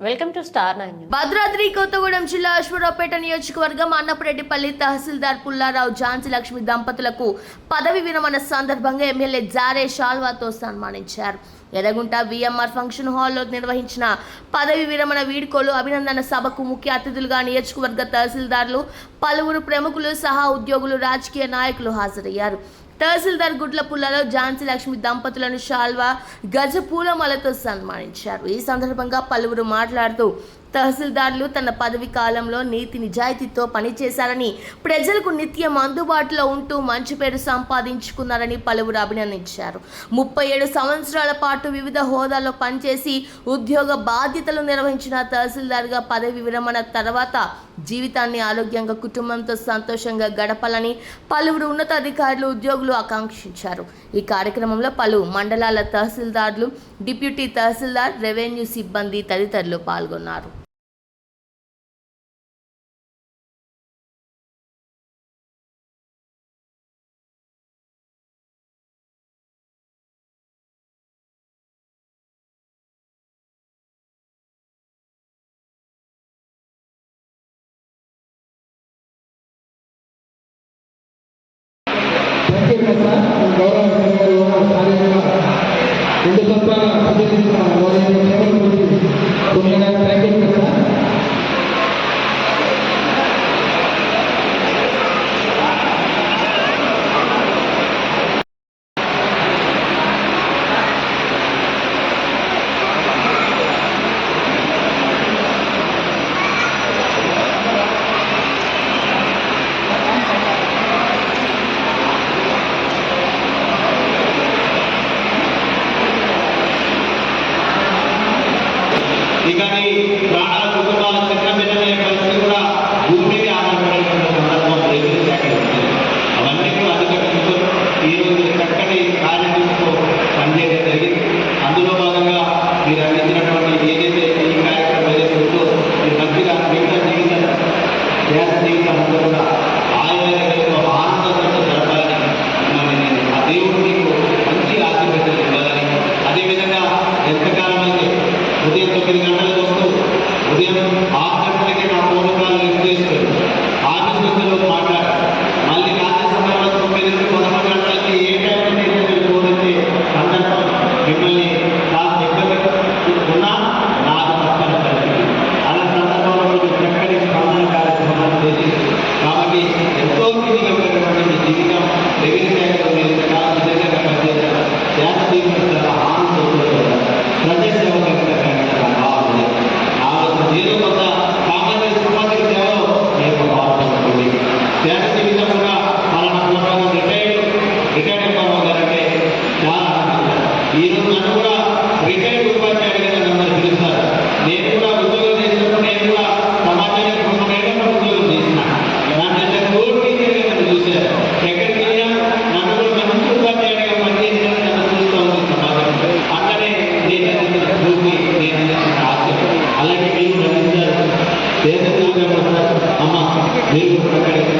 Welcome to star 9 Bhadradri Kothagudem జిల్లా అశ్వరావుపేట నియోజకవర్గం అన్నపరెడ్డిపల్లి తహసీల్దార్ పుల్లారావు ఝాన్సీ లక్ష్మి దంపతులకు పదవి విరమణ సందర్భంగా ఎమ్మెల్యే జారే షాల్వాతో సన్మానించారు. ఎర్రగుంట విఎంఆర్ ఫంక్షన్ హాల్లో నిర్వహించిన పదవి విరమణ వీడ్కోలు అభినందన సభకు ముఖ్య అతిథులుగా నియోజకవర్గ తహసీల్దార్లు, పలువురు ప్రముఖులు సహా ఉద్యోగులు, రాజకీయ నాయకులు హాజరయ్యారు. తహసీల్దార్ గుడ్ల పుల్లారావు ఝాన్సీ లక్ష్మి దంపతులను షాల్వా, గజ పూలమాలతో సన్మానించారు. ఈ సందర్భంగా పలువురు మాట్లాడుతూ తహసీల్దార్లు తన పదవి కాలంలో నీతి నిజాయితీతో పనిచేశారని, ప్రజలకు నిత్యం అందుబాటులో ఉంటూ మంచి పేరు సంపాదించుకున్నారని పలువురు అభినందించారు. 37 సంవత్సరాల పాటు వివిధ హోదాల్లో పనిచేసి ఉద్యోగ బాధ్యతలు నిర్వహించిన తహసీల్దార్గా పదవి విరమణ తర్వాత జీవితాన్ని ఆరోగ్యంగా, కుటుంబంతో సంతోషంగా గడపాలని పలువురు ఉన్నతాధికారులు, ఉద్యోగులు ఆకాంక్షించారు. ఈ కార్యక్రమంలో పలు మండలాల తహసీల్దార్లు, డిప్యూటీ తహసీల్దార్, రెవెన్యూ సిబ్బంది తదితరులు పాల్గొన్నారు. ఇకని ప్రాణాల కుటుంబాల చిన్నపిల్లలే పరిస్థితి కూడా భూమి మీద ఆధారపడేటువంటి సందర్భం రెవెన్యూ శాఖ ఉంది. అవన్నీ కూడా అధికరిస్తూ ఈరోజు చక్కటి కార్యక్రమంతో పనిచేయడం జరిగింది. అందులో భాగంగా మీరు అందించినటువంటి ఏదైతే ఈ కార్యక్రమం ఏదైతే ఉందో మీరు మంచిగా మిగతా జీవితం దేశ జీవితం అంతా కూడా ఆయుర్వేదంలో ఆనందంతో జరపాలని నేను ఆ దేవుడు మీకు మంచి ఆశీర్వాదాలు ఇవ్వాలని, అదేవిధంగా ఎంతకాలం అయితే ఉదయం 9 గంటలకు వస్తూ ఉదయం 6 గంటలకి నా ఫోన్ కాల్ లిఫ్ట్ చేసుకొని ఆఫీస్ మధ్యలో మాట్లాడారు. మళ్ళీ రాత్రి సమయంలో 9 నుంచి 11 గంటలకి ఏ టైంలో మీరు ఫోన్ వచ్చే సందర్భం మిమ్మల్ని కాస్త ఇబ్బంది ఉన్నా నాకు పక్కన పరిస్థితి అలాంటి సందర్భంలో మీరు చక్కటి స్పందన కార్యక్రమాలు చేసి కాబట్టి ఎంతో బిజీగా ఉన్నటువంటి మీ జీవితం రెవెన్యూ శాఖలో మీరు ఇంతకాలం నిజంగా పనిచేశారు. దేశ జీవితం చాలా ఆనందంతో ప్రజాసేవ ఏదో కొంత సామాన్య సామాజిక సేవలో మీకు బాగుంటుంది. దేశ జీవితం కూడా మన రిటైర్డ్ గారంటే చాలా ఆనందించారు. ఈరోజు నన్ను కూడా రిటైర్డ్ ఉపాధ్యాయుడిగా నన్ను పిలుస్తారు. నేను కూడా ఉద్యోగం చేసినప్పుడు నేను కూడా సమాజానికి 3 ఏళ్ళ ఉద్యోగం చేసిన నన్ను కోర్టు టీచర్గా నన్ను చూశారు. ఎక్కడికి వెళ్ళినా నన్ను కూడా మంచి ఉపాధ్యాయుడిగా పనిచేసిన నన్ను చూస్తూ ఉంది సమాజం. అట్లనే నేను అందించిన స్ఫూర్తి, నేను అందించిన ఆశయం అలాగే మీరు గమనించారు. దేశ అమ్మ మీరు అక్కడికి